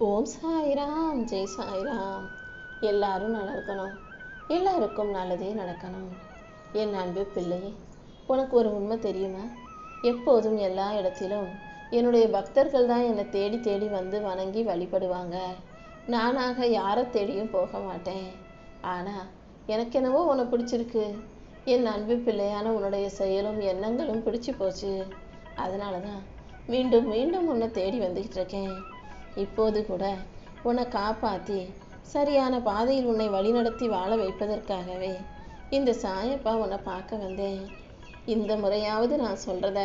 ஓம் சாய்ராம், ஜெய் சாய்ராம். எல்லாரும் நல்லா இருக்கணும், எல்லாருக்கும் நல்லதே நடக்கணும். என் அன்பு பிள்ளையே, உனக்கு ஒரு உண்மை தெரியுமா? எப்போதும் எல்லா இடத்திலும் என்னுடைய பக்தர்கள் தான் என்னை தேடி தேடி வந்து வணங்கி வழிபடுவாங்க. நானாக யாரை தேடியும் போக மாட்டேன். ஆனால் எனக்கு என்னவோ உன்னை பிடிச்சிருக்கு. என் அன்பு பிள்ளையான உன்னுடைய செயலும் எண்ணங்களும் பிடிச்சி போச்சு. அதனால தான் மீண்டும் மீண்டும் உன்னை தேடி வந்துக்கிட்டு இருக்கேன். இப்போது கூட உன்னை காப்பாற்றி சரியான பாதையில் உன்னை வழிநடத்தி வாழ வைப்பதற்காகவே இந்த சாயப்பா உன்னை பார்க்க வந்தேன். இந்த முறையாவது நான் சொல்கிறத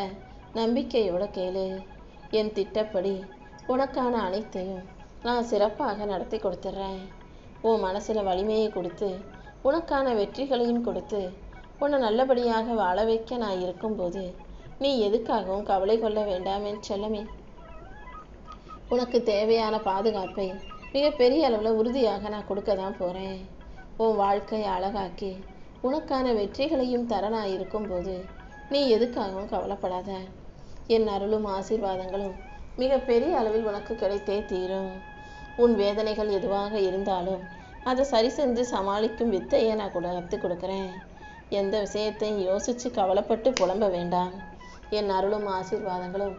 நம்பிக்கையோடு கேளு. என் திட்டப்படி உனக்கான அனைத்தையும் நான் சிறப்பாக நடத்தி கொடுத்துட்றேன். உன் மனசில் வலிமையை கொடுத்து உனக்கான வெற்றிகளையும் கொடுத்து உன்னை நல்லபடியாக வாழ வைக்க நான் இருக்கும்போது நீ எதுக்காகவும் கவலை கொள்ள வேண்டாம் என் செல்லமே. உனக்கு தேவையான பாதுகாப்பை மிகப்பெரிய அளவில் உறுதியாக நான் கொடுக்க தான் போகிறேன். உன் வாழ்க்கையை அழகாக்கி உனக்கான வெற்றிகளையும் தர நான் இருக்கும்போது நீ எதுக்காகவும் கவலைப்படாத. என் அருளும் ஆசீர்வாதங்களும் மிகப்பெரிய அளவில் உனக்கு கிடைத்தே தீரும். உன் வேதனைகள் எதுவாக இருந்தாலும் அதை சரி செஞ்சு சமாளிக்கும் வித்தையை நான் கூட கற்றுக் கொடுக்குறேன். எந்த விஷயத்தையும் யோசித்து கவலைப்பட்டு புலம்ப வேண்டாம். என் அருளும் ஆசீர்வாதங்களும்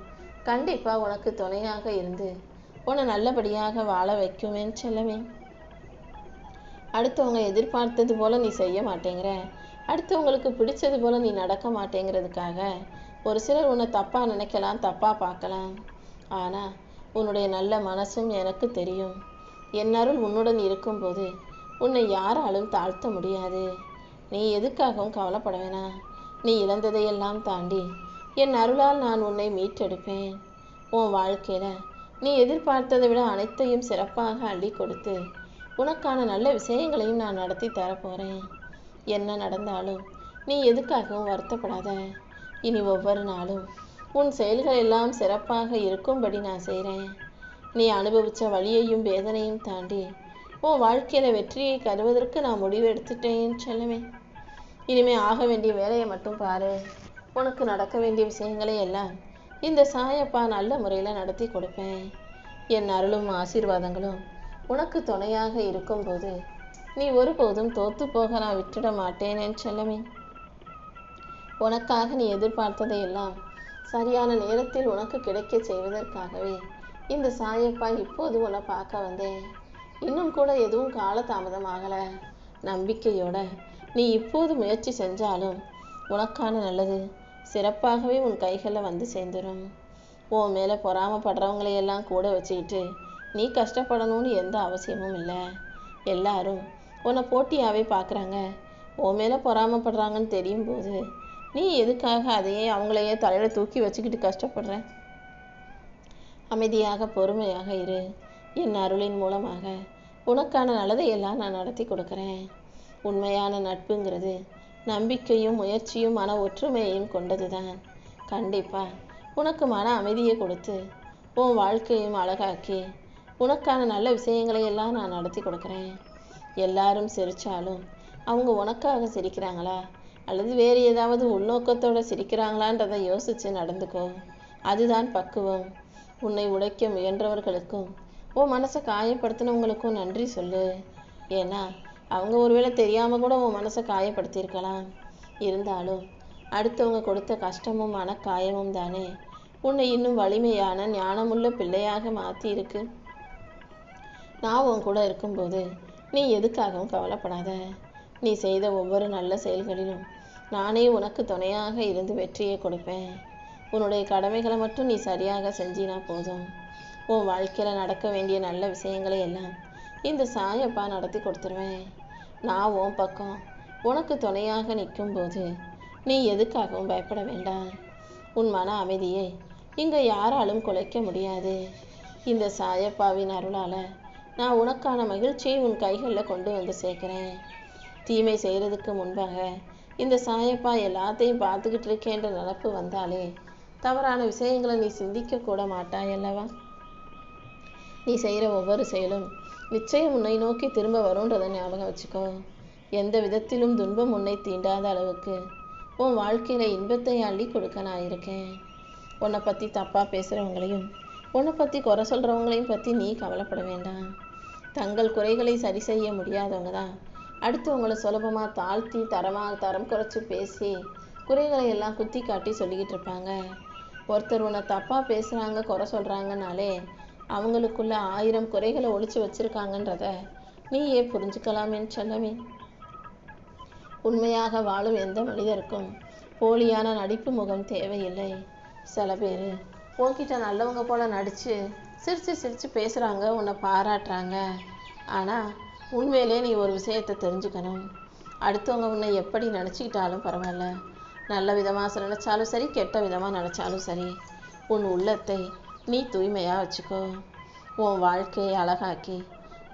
கண்டிப்பாக உனக்கு துணையாக இருந்து உன்னை நல்லபடியாக வாழ வைக்குமேன்னு செல்லவே. அடுத்தவங்க எதிர்பார்த்தது போல நீ செய்ய மாட்டேங்கிற, அடுத்தவங்களுக்கு பிடிச்சது போல நீ நடக்க மாட்டேங்கிறதுக்காக ஒரு சிலர் உன்னை தப்பாக நினைக்கலாம், தப்பாக பார்க்கலாம். ஆனால் உன்னுடைய நல்ல மனசும் எனக்கு தெரியும். என் அருள் உன்னுடன் இருக்கும்போது உன்னை யாராலும் தாழ்த்த முடியாது. நீ எதுக்காகவும் கவலைப்பட வேணாம். நீ இழந்ததையெல்லாம் தாண்டி என் அருளால் நான் உன்னை மீட்டெடுப்பேன். உன் வாழ்க்கையில் நீ எதிர்பார்த்ததை விட அனைத்தையும் சிறப்பாக அள்ளி கொடுத்து உனக்கான நல்ல விஷயங்களையும் நான் நடத்தி தரப்போகிறேன். என்ன நடந்தாலும் நீ எதுக்காகவும் வருத்தப்படாத. இனி ஒவ்வொரு நாளும் உன் செயல்கள் எல்லாம் சிறப்பாக இருக்கும்படி நான் செய்கிறேன். நீ அனுபவித்த வலியையும் வேதனையும் தாண்டி உன் வாழ்க்கையில் வெற்றியை கருவதற்கு நான் முடிவு எடுத்துட்டேன் செல்லவே. இனிமேல் ஆக வேண்டிய வேலையை மட்டும் பாரு. உனக்கு நடக்க வேண்டிய விஷயங்களை எல்லாம் இந்த சாயப்பா நல்ல முறையில் நடத்தி கொடுப்பேன். என் அருளும் ஆசீர்வாதங்களும் உனக்கு துணையாக இருக்கும்போது நீ ஒருபோதும் தோற்று போக நான் விட்டுட மாட்டேன் என் செல்லமே. உனக்காக நீ எதிர்பார்த்ததை எல்லாம் சரியான நேரத்தில் உனக்கு கிடைக்க செய்வதற்காகவே இந்த சாயப்பா இப்போது உன்னை பார்க்க வந்தேன். இன்னும் கூட எதுவும் காலதாமதம் ஆகலை. நம்பிக்கையோட நீ இப்போது முயற்சி செஞ்சாலும் உனக்கான நல்லது சிறப்பாகவே உன் கைகளில் வந்து சேர்ந்துடும். உன் மேலே பொறாமப்படுறவங்களையெல்லாம் கூட வச்சுக்கிட்டு நீ கஷ்டப்படணும்னு எந்த அவசியமும் இல்லை. எல்லாரும் உன்னை போட்டியாகவே பார்க்குறாங்க. உன் மேலே பொறாமப்படுறாங்கன்னு தெரியும் போது நீ எதுக்காக அதையே அவங்களையே தலையில் தூக்கி வச்சுக்கிட்டு கஷ்டப்படுற? அமைதியாக பொறுமையாக இரு. என் அருளின் மூலமாக உனக்கான நல்லதையெல்லாம் நான் நடத்தி கொடுக்குறேன். உண்மையான நட்புங்கிறது நம்பிக்கையும் முயற்சியும் மன ஒற்றுமையையும் கொண்டது தான். கண்டிப்பாக உனக்கு மன அமைதியை கொடுத்து உன் வாழ்க்கையும் அழகாக்கி உனக்கான நல்ல விஷயங்களை எல்லாம் நான் நடத்தி கொடுக்குறேன். எல்லாரும் சிரித்தாலும் அவங்க உனக்காக சிரிக்கிறாங்களா அல்லது வேறு ஏதாவது உள்நோக்கத்தோடு சிரிக்கிறாங்களான்றதை யோசித்து நடந்துக்கோ. அதுதான் பக்குவம். உன்னை உடைக்க முயன்றவர்களுக்கும் உன் மனசை காயப்படுத்தினவங்களுக்கும் நன்றி சொல்லு. ஏன்னா அவங்க ஒருவேளை தெரியாமல் கூட உன் மனசை காயப்படுத்தியிருக்கலாம். இருந்தாலும் அடுத்தவங்க கொடுத்த கஷ்டமும் மனக்காயமும் தானே உன்னை இன்னும் வலிமையான ஞானமுள்ள பிள்ளையாக மாற்றி இருக்கு. நான் உன் கூட இருக்கும்போது நீ எதுக்காகவும் கவலைப்படாத. நீ செய்த ஒவ்வொரு நல்ல செயல்களிலும் நானே உனக்கு துணையாக இருந்து வெற்றியை கொடுப்பேன். உன்னுடைய கடமைகளை மட்டும் நீ சரியாக செஞ்சினா போதும். உன் வாழ்க்கையில் நடக்க வேண்டிய நல்ல விஷயங்களை எல்லாம் இந்த சாயப்பா நடத்தி கொடுத்துருவேன். நான் உன் பக்கம் உனக்கு துணையாக நிற்கும்போது நீ எதுக்காகவும் பயப்பட வேண்டாம். உன் மன அமைதியை இங்கே யாராலும் குலைக்க முடியாது. இந்த சாயப்பாவின் அருளால் நான் உனக்கான மகிழ்ச்சியை உன் கைகளில் கொண்டு வந்து சேர்க்குறேன். தீமை செய்கிறதுக்கு முன்பாக இந்த சாயப்பா எல்லாத்தையும் பார்த்துக்கிட்டு இருக்கேன்ற நினப்பு வந்தாலே தவறான விஷயங்களை நீ சிந்திக்க கூட மாட்டாய் அல்லவா? நீ செய்கிற ஒவ்வொரு செயலும் நிச்சயம் உன்னை நோக்கி திரும்ப வரும்ன்றதை ஞாபகம் வச்சுக்கோ. எந்த விதத்திலும் துன்பம் உன்னை தீண்டாத அளவுக்கு உன் வாழ்க்கையில் இன்பத்தை அள்ளி கொடுக்க நான் இருக்கேன். உன்னை பற்றி தப்பாக பேசுகிறவங்களையும் உன்னை பற்றி குறை சொல்கிறவங்களையும் பற்றி நீ கவலைப்பட வேண்டாம். தங்கள் குறைகளை சரி செய்ய முடியாதவங்க தான் அடுத்தவங்களை சுலபமாக தாழ்த்தி தரம் குறைச்சி பேசி குறைகளை எல்லாம் குத்தி காட்டி சொல்லிக்கிட்டு இருப்பாங்க. ஒருத்தர் உன்னை தப்பாக பேசுகிறாங்க, குறை சொல்கிறாங்கனாலே அவங்களுக்குள்ள 1000 குறைகளை ஒழிச்சு வச்சுருக்காங்கன்றத நீயே புரிஞ்சுக்கலாமேன்னு சொல்லவே. உண்மையாக வாழும் எந்த மனிதருக்கும் போலியான நடிப்பு முகம் தேவையில்லை. சில பேர் உன்கிட்ட நல்லவங்க போல நடித்து சிரித்து சிரித்து பேசுகிறாங்க, உன்னை பாராட்டுறாங்க. ஆனால் உண்மையிலே நீ ஒரு விஷயத்தை தெரிஞ்சுக்கணும். அடுத்தவங்க உன்னை எப்படி நினச்சிக்கிட்டாலும் பரவாயில்ல, நல்ல விதமாக நினச்சாலும் சரி, கெட்ட விதமாக நினச்சாலும் சரி, உன் உள்ளத்தை நீ தூய்மையாக வச்சுக்கோ. உன் வாழ்க்கையை அழகாக்கி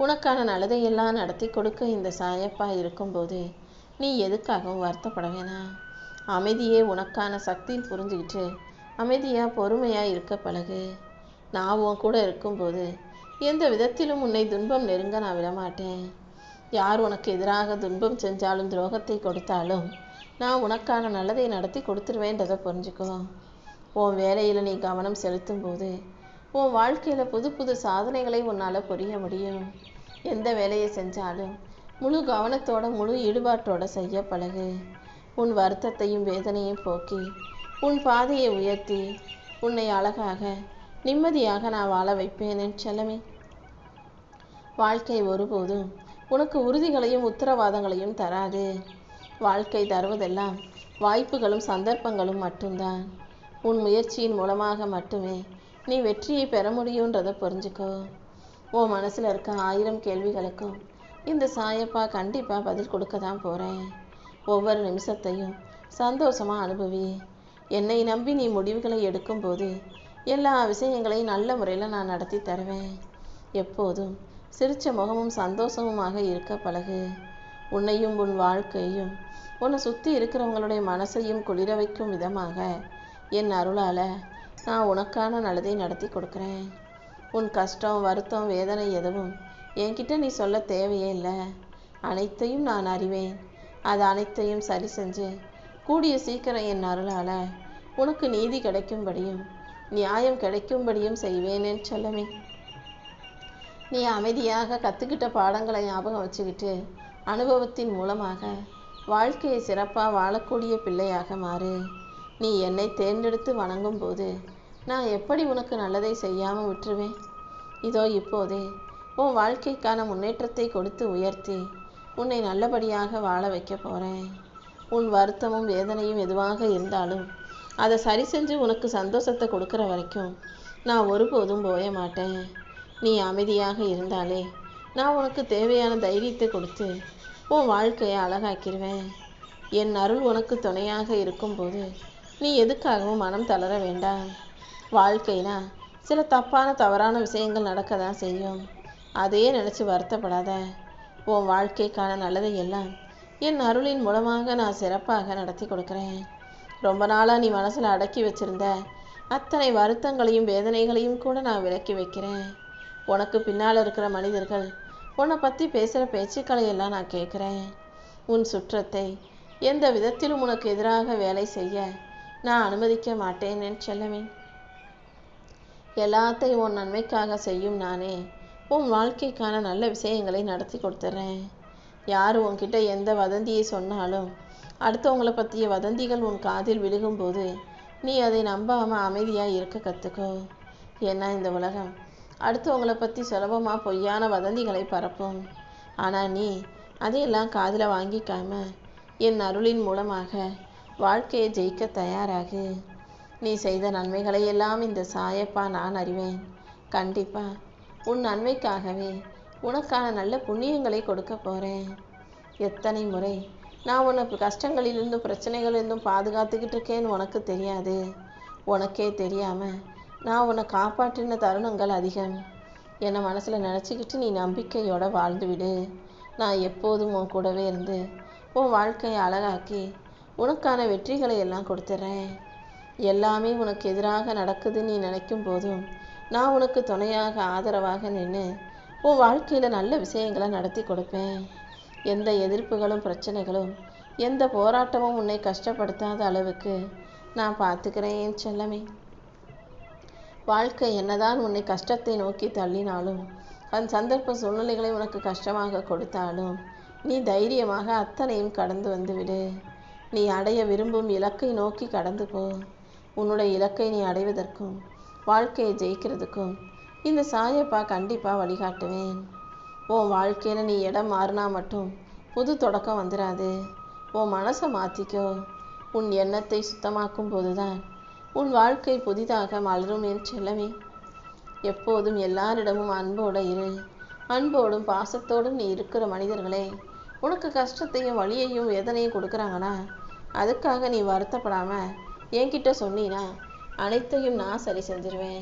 உனக்கான நல்லதையெல்லாம் நடத்தி கொடுக்க இந்த சாயப்பா இருக்கும்போது நீ எதுக்காகவும் வருத்தப்பட வேணாம். அமைதியே உனக்கான சக்தின்னு புரிஞ்சுக்கிட்டு அமைதியாக பொறுமையாக இருக்க பழகு. நான் உன் கூட இருக்கும்போது எந்த விதத்திலும் உன்னை துன்பம் நெருங்க நான் விடமாட்டேன். யார் உனக்கு எதிராக துன்பம் செஞ்சாலும் துரோகத்தை கொடுத்தாலும் நான் உனக்கான நல்லதை நடத்தி கொடுத்துருவேன்றதை புரிஞ்சுக்கோ. உன் வேலையில் நீ கவனம் செலுத்தும் போது உன் வாழ்க்கையில் புது புது சாதனைகளை உன்னால் புரிய முடியும். எந்த வேலையை செஞ்சாலும் முழு கவனத்தோட முழு ஈடுபாட்டோட செய்ய பழகு. உன் வருத்தத்தையும் வேதனையும் போக்கி உன் பாதையை உயர்த்தி உன்னை அழகாக நிம்மதியாக நான் வாழ வைப்பேன் செல்லமே. வாழ்க்கை ஒருபோதும் உனக்கு உறுதிகளையும் உத்தரவாதங்களையும் தராது. வாழ்க்கை தருவதெல்லாம் வாய்ப்புகளும் சந்தர்ப்பங்களும் மட்டும்தான். உன் முயற்சியின் மூலமாக மட்டுமே நீ வெற்றியை பெற முடியுன்றதை புரிஞ்சுக்கோ. உன் மனசில் இருக்க 1000 கேள்விகளுக்கும் இந்த சாயப்பா கண்டிப்பாக பதில் கொடுக்க தான் போகிறேன். ஒவ்வொரு நிமிஷத்தையும் சந்தோஷமாக அனுபவி. என்னை நம்பி நீ முடிவுகளை எடுக்கும்போது எல்லா விஷயங்களையும் நல்ல முறையில் நான் நடத்தி தருவேன். எப்போதும் சிரிச்ச முகமும் சந்தோஷமுமாக இருக்க பழகு. உன்னையும் உன் வாழ்க்கையும் உன்னை சுற்றி இருக்கிறவங்களுடைய மனசையும் குளிர வைக்கும் விதமாக என் அருளால் நான் உனக்கான நல்லதை நடத்தி கொடுக்குறேன். உன் கஷ்டம், வருத்தம், வேதனை எதுவும் என்கிட்ட நீ சொல்ல தேவையே இல்லை. அனைத்தையும் நான் அறிவேன். அது அனைத்தையும் சரி செஞ்சு கூடிய சீக்கிரம் என் அருளால் உனக்கு நீதி கிடைக்கும்படியும் நியாயம் கிடைக்கும்படியும் செய்வேனேன்னு சொல்லவே. நீ அமைதியாக கற்றுக்கிட்ட பாடங்களை ஞாபகம் வச்சுக்கிட்டு அனுபவத்தின் மூலமாக வாழ்க்கையை சிறப்பாக வாழக்கூடிய பிள்ளையாக மாறு. நீ என்னை தேர்ந்தெடுத்து வணங்கும் போது நான் எப்படி உனக்கு நல்லதை செய்யாமல் விட்டுருவேன்? இதோ இப்போதே உன் வாழ்க்கைக்கான முன்னேற்றத்தை கொடுத்து உயர்த்தி உன்னை நல்லபடியாக வாழ வைக்க போகிறேன். உன் வருத்தமும் வேதனையும் எதுவாக இருந்தாலும் அதை சரி செஞ்சு உனக்கு சந்தோஷத்தை கொடுக்குற வரைக்கும் நான் ஒருபோதும் போய மாட்டேன். நீ அமைதியாக இருந்தாலே நான் உனக்கு தேவையான தைரியத்தை கொடுத்து உன் வாழ்க்கையை அழகாக்கிடுவேன். என் அருள் உனக்கு துணையாக இருக்கும்போது நீ எதுக்காகவும் மனம் தளர வேண்டாம். வாழ்க்கைனா சில தவறான விஷயங்கள் நடக்க தான் செய்யும். அதையே நினச்சி வருத்தப்படாத. உன் வாழ்க்கைக்கான நல்லதை எல்லாம் என் அருளின் மூலமாக நான் சிறப்பாக நடத்தி கொடுக்குறேன். ரொம்ப நாளாக நீ மனசில் அடக்கி வச்சிருந்த அத்தனை வருத்தங்களையும் வேதனைகளையும் கூட நான் விலக்கி வைக்கிறேன். உனக்கு பின்னால் இருக்கிற மனிதர்கள் உன்னை பற்றி பேசுகிற பேச்சுக்களை எல்லாம் நான் கேட்குறேன். உன் சுற்றத்தை எந்த விதத்திலும் உனக்கு எதிராக வேலை செய்ய நான் அனுமதிக்க மாட்டேன் என் செல்லமே. எல்லாத்தையும் உன் நன்மைக்காக செய்யும் நானே உன் வாழ்க்கைக்கான நல்ல விஷயங்களை நடத்தி கொடுத்துட்றேன். யார் உன்கிட்ட எந்த வதந்தியை சொன்னாலும் அடுத்தவங்களை பற்றிய வதந்திகள் உன் காதில் விழுகும்போது நீ அதை நம்பாமல் அமைதியாக இருக்க கற்றுக்கோ. ஏன்னா இந்த உலகம் அடுத்தவங்களை பற்றி சுலபமாக பொய்யான வதந்திகளை பரப்பும். ஆனால் நீ அதையெல்லாம் காதில் வாங்கிக்காம என் அருளின் மூலமாக வாழ்க்கையை ஜெயிக்க தயாராகு. நீ செய்த நன்மைகளை எல்லாம் இந்த சாயப்பா நான் அறிவேன். கண்டிப்பாக உன் நன்மைக்காகவே உனக்கான நல்ல புண்ணியங்களை கொடுக்க போகிறேன். எத்தனை முறை நான் உன்னை கஷ்டங்களிலிருந்தும் பிரச்சனைகளிலிருந்தும் பாதுகாத்துக்கிட்டு இருக்கேன்னு உனக்கு தெரியாது. உனக்கே தெரியாமல் நான் உன்னை காப்பாற்றின தருணங்கள் அதிகம். என்னை மனசில் நினச்சிக்கிட்டு நீ நம்பிக்கையோடு வாழ்ந்துவிடு. நான் எப்போதும் உன் கூடவே இருந்து உன் வாழ்க்கையை அழகாக்கி உனக்கான வெற்றிகளை எல்லாம் கொடுத்துட்றேன். எல்லாமே உனக்கு எதிராக நடக்குதுன்னு நீ நினைக்கும் போதும் நான் உனக்கு துணையாக ஆதரவாக நின்று உன் வாழ்க்கையில் நல்ல விஷயங்களை நடத்தி கொடுப்பேன். எந்த எதிர்ப்புகளும் பிரச்சனைகளும் எந்த போராட்டமும் உன்னை கஷ்டப்படுத்தாத அளவுக்கு நான் பார்த்துக்கிறேன் செல்லமே. வாழ்க்கை என்னதான் உன்னை கஷ்டத்தை நோக்கி தள்ளினாலும், சந்தர்ப்ப சூழ்நிலைகளை உனக்கு கஷ்டமாக கொடுத்தாலும், நீ தைரியமாக அத்தனையும் கடந்து வந்துவிடு. நீ அடைய விரும்பும் இலக்கை நோக்கி கடந்து போ. உன்னுடைய இலக்கை நீ அடைவதற்கும் வாழ்க்கையை ஜெயிக்கிறதுக்கும் இந்த சாயப்பா கண்டிப்பாக வழிகாட்டுவேன். உன் வாழ்க்கையில் நீ இடம் மாறினா மட்டும் புது தொடக்கம் வந்துடாது. உன் மனசை மாற்றிக்கோ. உன் எண்ணத்தை சுத்தமாக்கும் போதுதான் உன் வாழ்க்கை புதிதாக மலரும் என் செல்லமே. எப்போதும் எல்லாரிடமும் அன்போடு இரு. அன்போடும் பாசத்தோடும் நீ இருக்கிற மனிதர்களே உனக்கு கஷ்டத்தையும் வலியையும் வேதனையும் கொடுக்குறாங்கன்னா அதுக்காக நீ வருத்தப்படாமல் என்கிட்ட சொன்னீன்னா அனைத்தையும் நான் சரி செஞ்சிருவேன்.